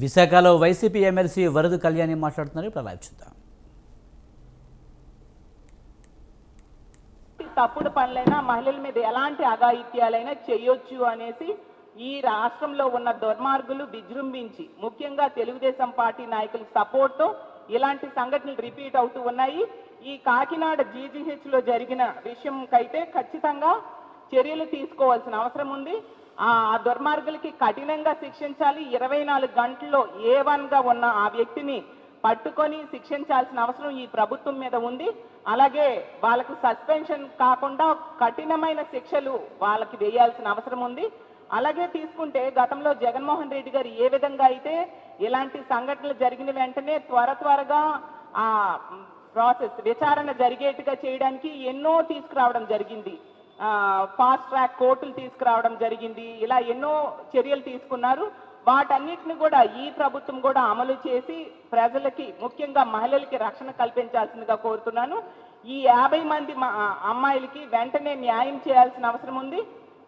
విశాఖలో YCP MLC వరద కళ్యాణి మాట్లాడుతున్నారు. ఇప్పుడు లైవ్ చూద్దాం. తప్పుడు పనులైనా మహిళల మీద ఎలాంటి అఘాయిత్యాలైనా చేయొచ్చు అనేసి ఈ రాష్ట్రంలో ఉన్న దుర్మార్గులు విజృంభించి ముఖ్యంగా తెలుగుదేశం పార్టీ నాయకుల సపోర్ట్తో ఇలాంటి సంఘటనలు రిపీట్ అవుతూ ఉన్నాయి. ఈ కాకినాడ జీజీహెచ్ లో జరిగిన విషయంకైతే ఖచ్చితంగా చర్యలు తీసుకోవాల్సిన అవసరం ఉంది. ఆ దుర్మార్గులకి కఠినంగా శిక్షించాలి. 24 గంటల్లో A1 గా ఉన్న ఆ వ్యక్తిని పట్టుకొని శిక్షించాల్సిన అవసరం ఈ ప్రభుత్వం మీద ఉంది. అలాగే వాళ్ళకు సస్పెన్షన్ కాకుండా కఠినమైన శిక్షలు వాళ్ళకి వేయాల్సిన అవసరం ఉంది. అలాగే తీసుకుంటే గతంలో జగన్మోహన్ రెడ్డి గారు ఏ విధంగా అయితే ఇలాంటి సంఘటనలు జరిగిన వెంటనే త్వరగా ఆ ప్రాసెస్ విచారణ జరిగేట్టుగా చేయడానికి ఎన్నో తీసుకురావడం జరిగింది. ఫాస్ట్ ట్రాక్ కోర్టులు తీసుకురావడం జరిగింది. ఇలా ఎన్నో చర్యలు తీసుకున్నారు. వాటన్నిటిని కూడా ఈ ప్రభుత్వం కూడా అమలు చేసి ప్రజలకి ముఖ్యంగా మహిళలకి రక్షణ కల్పించాల్సిందిగా కోరుతున్నాను. ఈ 50 మంది అమ్మాయిలకి వెంటనే న్యాయం చేయాల్సిన అవసరం ఉంది.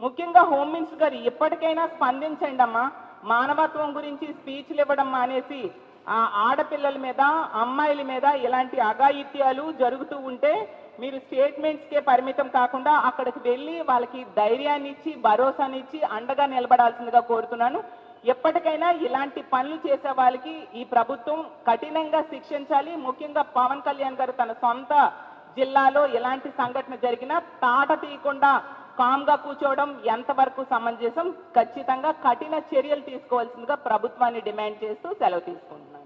ముఖ్యంగా హోమ్ మినిస్టర్ గారు ఇప్పటికైనా స్పందించండి అమ్మా. మానవత్వం గురించి స్పీచ్లు ఇవ్వడం మానేసి ఆడపిల్లల మీద అమ్మాయిల మీద ఇలాంటి అఘాయిత్యాలు జరుగుతూ ఉంటే మీరు స్టేట్మెంట్స్కే పరిమితం కాకుండా అక్కడికి వెళ్ళి వాళ్ళకి ధైర్యాన్ని ఇచ్చి భరోసానిచ్చి అండగా నిలబడాల్సిందిగా కోరుతున్నాను. ఎప్పటికైనా ఇలాంటి పనులు చేసే వాళ్ళకి ఈ ప్రభుత్వం కఠినంగా శిక్షించాలి. ముఖ్యంగా పవన్ కళ్యాణ్ గారు తన సొంత జిల్లాలో ఎలాంటి సంఘటన జరిగినా తాట తీయకుండా కామ్గా కూర్చోవడం ఎంతవరకు సమంజసం? ఖచ్చితంగా కఠిన చర్యలు తీసుకోవాల్సిందిగా ప్రభుత్వాన్ని డిమాండ్ చేస్తూ సెలవు తీసుకుంటున్నాను.